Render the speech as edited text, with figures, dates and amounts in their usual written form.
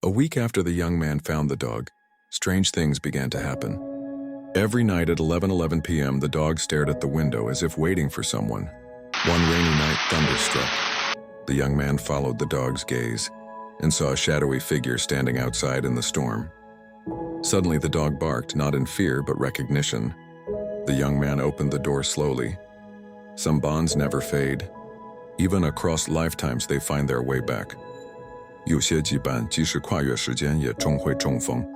A week after the young man found the dog, strange things began to happen. Every night at 11:11 p.m., the dog stared at the window as if waiting for someone. One rainy night, thunder struck. The young man followed the dog's gaze and saw a shadowy figure standing outside in the storm. Suddenly, the dog barked, not in fear but recognition. The young man opened the door slowly. Some bonds never fade. Even across lifetimes, they find their way back. 有些羁绊即使跨越时间也终会重逢。